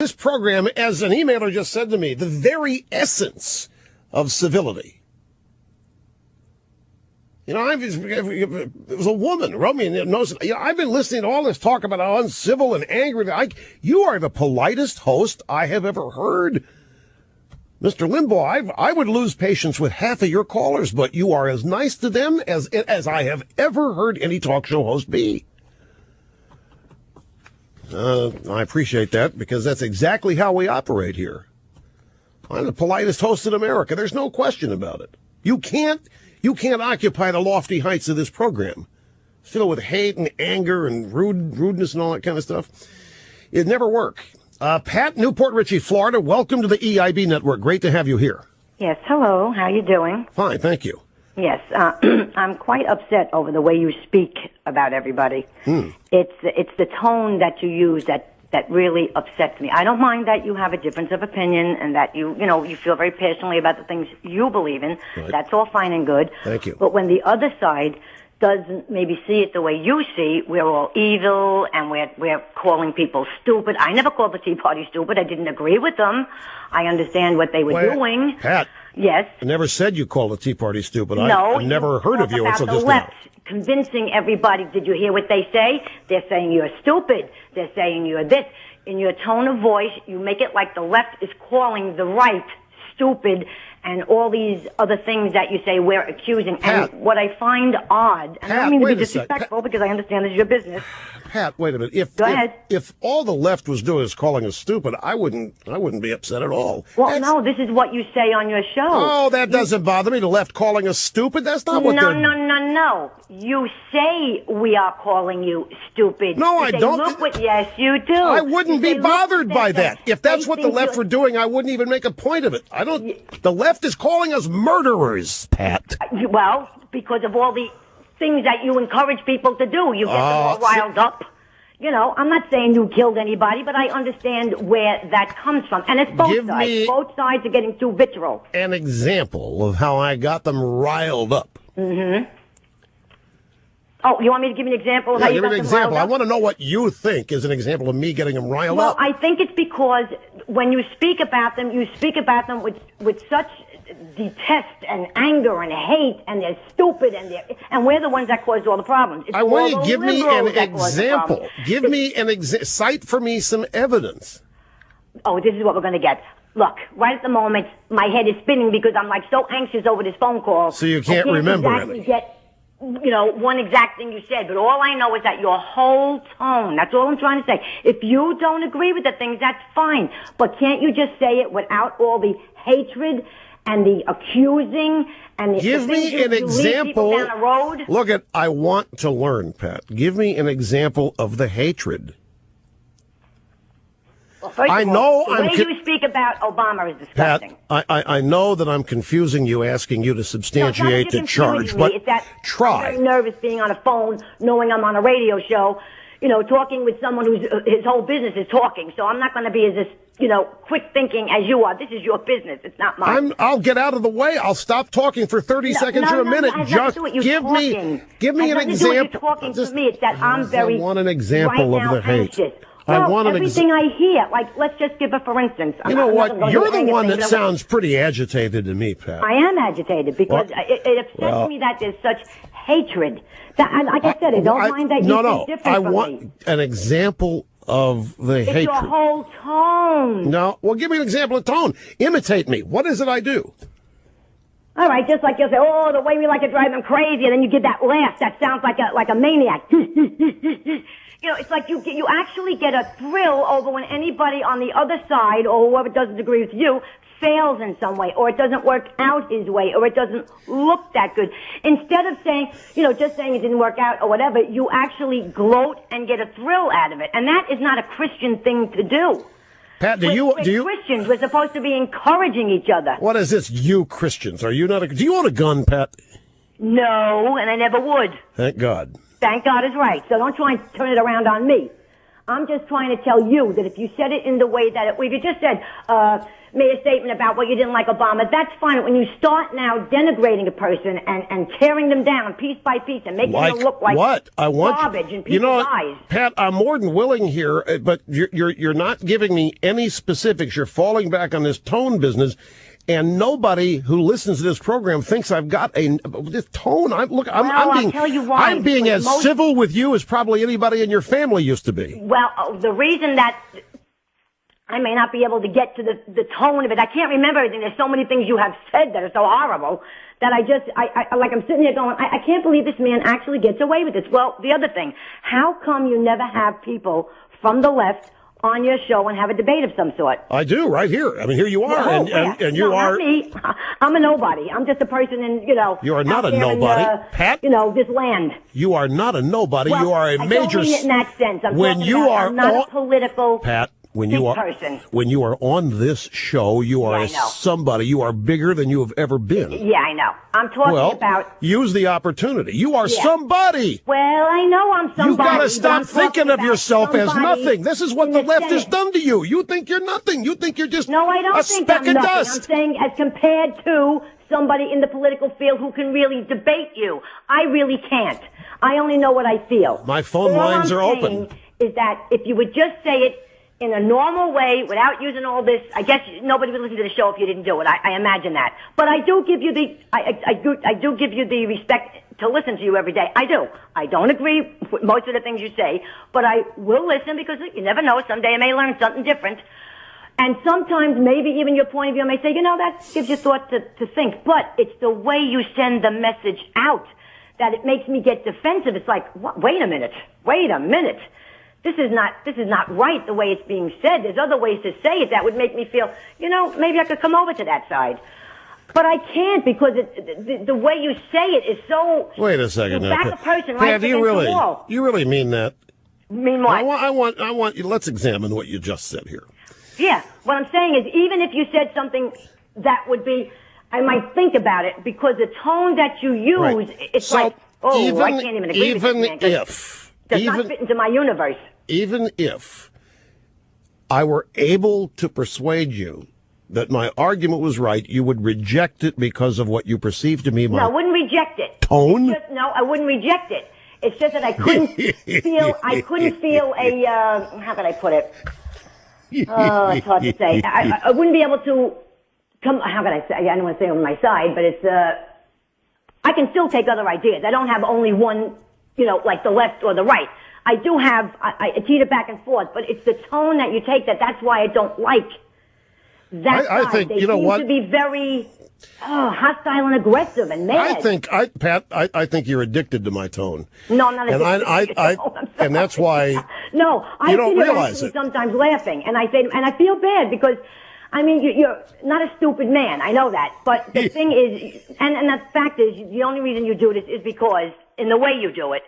This program, as an emailer just said to me, the very essence of civility. You know, it was a woman wrote me and knows. You know, I've been listening to all this talk about how uncivil and angry. You are the politest host I have ever heard, Mr. Limbaugh. I would lose patience with half of your callers, but you are as nice to them as I have ever heard any talk show host be. I appreciate that because that's exactly how we operate here. I'm the politest host in America. There's no question about it. You can't occupy the lofty heights of this program, filled with hate and anger and rudeness and all that kind of stuff. It'd never work. Pat, Newport Richey, Florida, welcome to the EIB Network. Great to have you here. Yes, hello. How are you doing? Fine, thank you. Yes, I'm quite upset over the way you speak about everybody. It's the tone that you use that really upsets me. I don't mind that you have a difference of opinion and that you feel very passionately about the things you believe in. Right. That's all fine and good. Thank you. But when the other side doesn't maybe see it the way you see, we're all evil and we're calling people stupid. I never called the Tea Party stupid. I didn't agree with them. I understand what they were doing. Pat. Yes. I never said you called the Tea Party stupid. No. I never heard of you until just now. Convincing everybody. Did you hear what they say? They're saying you're stupid. They're saying you're this. In your tone of voice, you make it like the left is calling the right stupid and all these other things that you say we're accusing. Pat, and what I find odd, and I don't mean to be disrespectful Pat, because I understand this is your business. Pat, wait a minute. Go ahead. If all the left was doing is calling us stupid, I wouldn't be upset at all. Well, no, this is what you say on your show. Oh, that doesn't bother me. The left calling us stupid. That's not what they're... No. You say we are calling you stupid. No, I don't. Yes, you do. I wouldn't be bothered by that. If that's what the left were doing, I wouldn't even make a point of it. The left is calling us murderers, Pat. Well, because of all the things that you encourage people to do. You get them all riled up. You know, I'm not saying you killed anybody, but I understand where that comes from. And it's both sides. Both sides are getting too vitriol. An example of how I got them riled up. Mm-hmm. Oh, you want me to give you an example of how you got them riled up? Give me an example. I want to know what you think is an example of me getting them riled up. Well, I think it's because when you speak about them with such detest and anger and hate, and they're stupid, and we're the ones that caused all the problems. I want you to give me an example. Give me cite for me some evidence. Oh, this is what we're going to get. Look, right at the moment, my head is spinning because I'm like so anxious over this phone call. So you can't remember anything. One exact thing you said, but all I know is that your whole tone, that's all I'm trying to say. If you don't agree with the things, that's fine. But can't you just say it without all the hatred and the accusing and the... Give me an example. Down the road? Look, I want to learn, Pat. Give me an example of the hatred. Well, first of all, the way you speak about Obama is disgusting. Pat, I know that I'm confusing you, asking you to substantiate the charge, but it's that try. I'm very nervous being on a phone, knowing I'm on a radio show, talking with someone whose his whole business is talking. So I'm not going to be as quick thinking as you are. This is your business. It's not mine. I'll get out of the way. I'll stop talking for 30 seconds or a minute. Just give me an example. You're talking to me. It's that I'm very... I want an example of the hate. Anxious. I want everything I hear. Like, let's just give a for instance. You know what? You're the one that sounds pretty agitated to me, Pat. I am agitated because it upsets me that there's such hatred. Like I said, I don't mind that you think different from me. I want an example of the hatred. It's your whole tone. No, well, give me an example of tone. Imitate me. What is it I do? All right, just like you'll say, the way we like to drive them crazy, and then you give that laugh that sounds like a maniac. It's like you actually get a thrill over when anybody on the other side or whoever doesn't agree with you fails in some way, or it doesn't work out his way, or it doesn't look that good. Instead of saying, just saying it didn't work out or whatever, you actually gloat and get a thrill out of it. And that is not a Christian thing to do. Pat, Christians, we're supposed to be encouraging each other. What is this, you Christians? Are you not do you own a gun, Pat? No, and I never would. Thank God. Thank God is right. So don't try and turn it around on me. I'm just trying to tell you that if you said it in the way that if you just said, made a statement about what you didn't like Obama. That's fine. When you start now denigrating a person and tearing them down piece by piece and making them look like what? garbage in people's eyes. Pat, I'm more than willing here, but you're not giving me any specifics. You're falling back on this tone business. And nobody who listens to this program thinks I've got this tone. I'm being as civil with you as probably anybody in your family used to be. Well, the reason that I may not be able to get to the tone of it, I can't remember everything. There's so many things you have said that are so horrible that I'm sitting there going, I can't believe this man actually gets away with this. Well, the other thing, how come you never have people from the left on your show and have a debate of some sort? I do, right here. I mean, here you are, and you are. Not me. I'm a nobody. I'm just a person in, You are not a nobody, Pat. This land. You are not a nobody. Well, you are a major. I don't mean it in that sense. I'm not a political. Pat. When you are on this show, you are somebody. You are bigger than you have ever been. Yeah, I know. I'm talking about. Use the opportunity. You are somebody. Well, I know I'm somebody. You got to stop thinking of yourself as nothing. This is what the left has done to you. You think you're nothing. You think you're just a speck of dust. I'm saying as compared to somebody in the political field who can really debate you. I really can't. I only know what I feel. My phone lines are open. Is that if you would just say it in a normal way, without using all this, I guess nobody would listen to the show if you didn't do it. I imagine that. But I do give you I do give you the respect to listen to you every day. I do. I don't agree with most of the things you say, but I will listen because you never know. Someday I may learn something different. And sometimes maybe even your point of view, I may say, that gives you thought to think. But it's the way you send the message out that it makes me get defensive. It's like, wait a minute. This is not right the way it's being said. There's other ways to say it that would make me feel, maybe I could come over to that side. But I can't because the way you say it is so. Wait a second. Back a person right against the wall. You really mean that? Mean what? I want you. Let's examine what you just said here. Yeah. What I'm saying is, even if you said something that would be, I might think about it because the tone that you use, it's I can't even agree with this man. Does not fit into my universe. Even if I were able to persuade you that my argument was right, you would reject it because of what you perceive to me. No, I wouldn't reject it. Tone? I wouldn't reject it. It's just that I couldn't feel a, how can I put it? Oh, it's hard to say. I wouldn't be able to come, how can I say? I don't want to say on my side, but it's, I can still take other ideas. I don't have only one, like the left or the right. I do have, I teeter back and forth, but it's the tone that you take that's why I don't like that I think, they seem to be very hostile and aggressive and mad. Pat, I think you're addicted to my tone. No, I'm not addicted. And that's why no, I don't realize it. Sometimes laughing, and I say, and I feel bad because, I mean, you're not a stupid man. I know that. But the thing is, and the fact is, the only reason you do this is because, in the way you do it,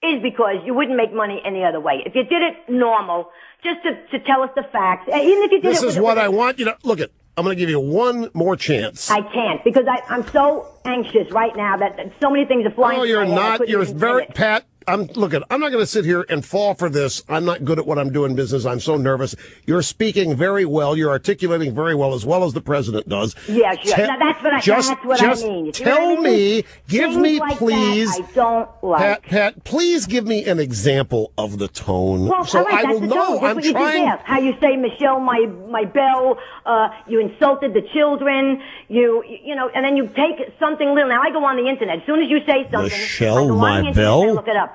is because you wouldn't make money any other way. If you did it normal, just to tell us the facts, even if you did this is what I want you to look at. I'm going to give you one more chance. I can't because I'm so anxious right now that so many things are flying. Oh, you're not. You're very Pat. I'm not going to sit here and fall for this. I'm not good at what I'm doing in business. I'm so nervous. You're speaking very well. You're articulating very well as the president does. Yeah, sure. Now, that's what I mean. Tell me, give me, like please. I don't like. Pat, please give me an example of the tone. Well, so right, I will know. I'm trying. How you say, Michelle, my belle, you insulted the children, you know, and then you take something little. Now I go on the internet. As soon as you say something, Michelle, I go my on the internet belle. and look it up.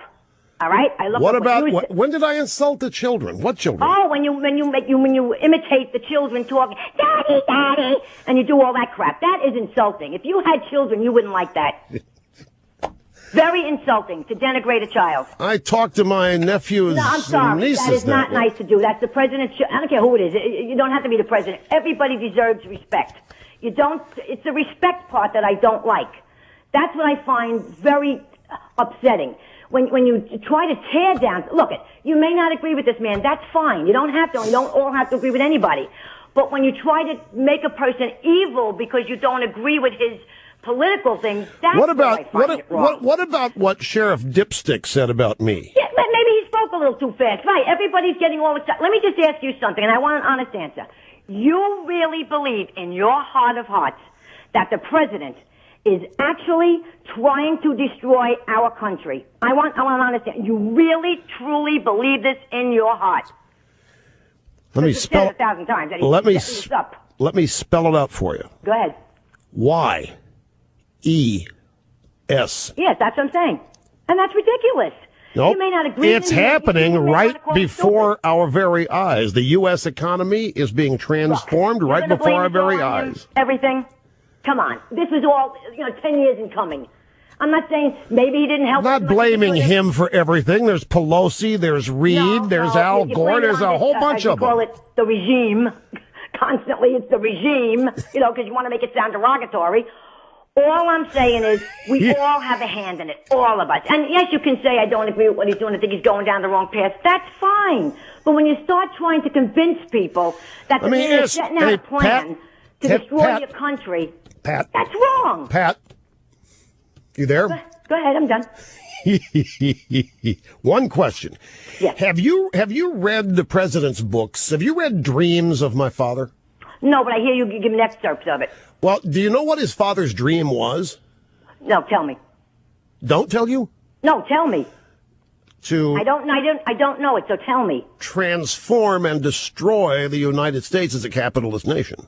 All right. I look what up about when did I insult the children? What children? Oh, when you imitate the children talking, daddy, daddy, and you do all that crap. That is insulting. If you had children, you wouldn't like that. Very insulting to denigrate a child. I talk to my nephews I'm sorry. and nieces. That is not nice to do. That's the president's. I don't care who it is. You don't have to be the president. Everybody deserves respect. You don't. It's the respect part that I don't like. That's what I find very upsetting. When you try to tear down, look, you may not agree with this man. That's fine. You don't have to. You don't all have to agree with anybody. But when you try to make a person evil because you don't agree with his political things, that's what about what Sheriff Dipstick said about me? Yeah, but maybe he spoke talk a little too fast. Right, everybody's getting all excited. Let me just ask you something, and I want an honest answer. You really believe in your heart of hearts that the president is actually trying to destroy our country? I want to understand. You really, truly believe this in your heart? Let me spell it 1,000 times. Let me spell it out for you. Go ahead. Y-E-S. Yes, that's what I'm saying. And that's ridiculous. Nope. You may not agree. It's happening right before our very eyes. The U.S. economy is being transformed right before our very eyes. Everything. Come on. This was all, 10 years in coming. I'm not saying maybe he didn't help. I'm not blaming him for everything. There's Pelosi, there's Reid, there's Al Gore, there's a whole bunch of them. You call it the regime. Constantly it's the regime, because you want to make it sound derogatory. All I'm saying is we all have a hand in it, all of us. And yes, you can say I don't agree with what he's doing. I think he's going down the wrong path. That's fine. But when you start trying to convince people that they're setting out a plan to destroy your country, Pat, that's wrong. Pat, you there? Go ahead, I'm done. One question. Yes. Have you read the president's books? Have you read Dreams of My Father? No, but I hear you give me excerpts of it. Well, do you know what his father's dream was? No, tell me. Don't tell you? No, tell me. I don't know it, so tell me. Transform and destroy the United States as a capitalist nation.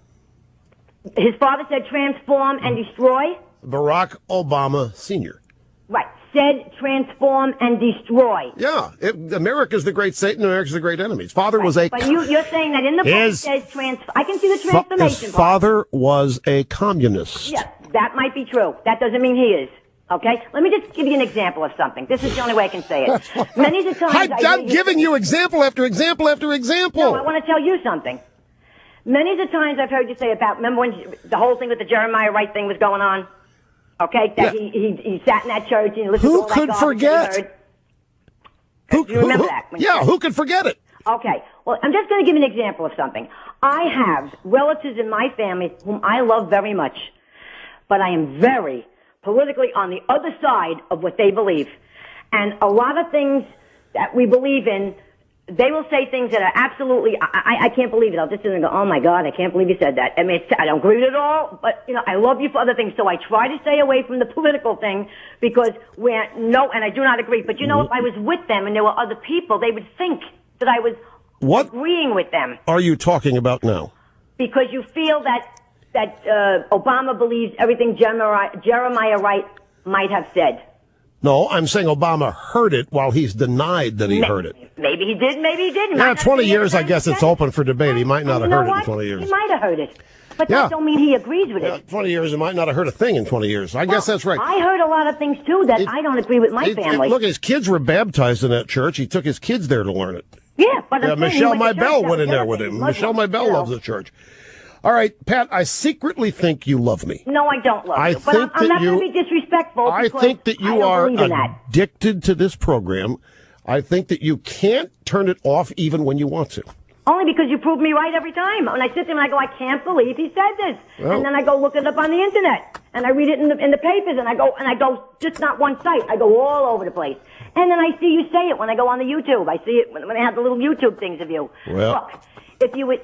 His father said transform and destroy? Barack Obama Sr. Right. Said transform and destroy. Yeah. America's the great Satan, America's the great enemy. His father was a... But you're saying that in the book it says I can see the transformation. His father was a communist. Yeah, that might be true. That doesn't mean he is. Okay? Let me just give you an example of something. This is the only way I can say it. Many of the times I'm giving you example after example after example. No, I want to tell you something. Many of the times I've heard you say remember when the whole thing with the Jeremiah Wright thing was going on? Okay, that he sat in that church and listened to all that Who could forget? Do you remember that? Who could forget it? Okay, well, I'm just going to give an example of something. I have relatives in my family whom I love very much, but I am very politically on the other side of what they believe. And a lot of things that we believe in, they will say things that are absolutely, I can't believe it. I'll just sit and go, oh my God, I can't believe you said that. I mean, I don't agree with it all, but, I love you for other things. So I try to stay away from the political thing because and I do not agree. But if I was with them and there were other people, they would think that I was agreeing with them. What are you talking about now? Because you feel that Obama believes everything Jeremiah Wright might have said. No, I'm saying Obama heard it while he's denied that he heard it. Maybe he did, maybe he didn't. Yeah, 20 years, I guess it's open for debate. He might not have heard it in 20 years. He might have heard it. But that don't mean he agrees with it. 20 years, he might not have heard a thing in 20 years. I guess that's right. I heard a lot of things, too, that I don't agree with my family. Look, his kids were baptized in that church. He took his kids there to learn it. Yeah, but Michelle Maybell went in there with him. Michelle Maybell loves the church. All right, Pat, I secretly think you love me. No, I don't love you. But I'm not going to be disrespectful. I think that you are addicted to this program. I think that you can't turn it off even when you want to. Only because you prove me right every time. When I sit there and I go, I can't believe he said this. Well, and then I go look it up on the internet. And I read it in the papers. And I go, just not one site. I go all over the place. And then I see you say it when I go on the YouTube. I see it when they have the little YouTube things of you. Well, look. If you'd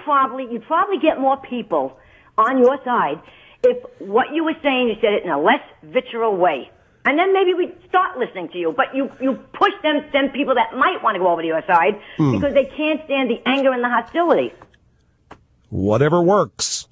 probably get more people on your side if what you were saying, you said it in a less vitriol way. And then maybe we'd start listening to you. But you push them people that might want to go over to your side because they can't stand the anger and the hostility. Whatever works.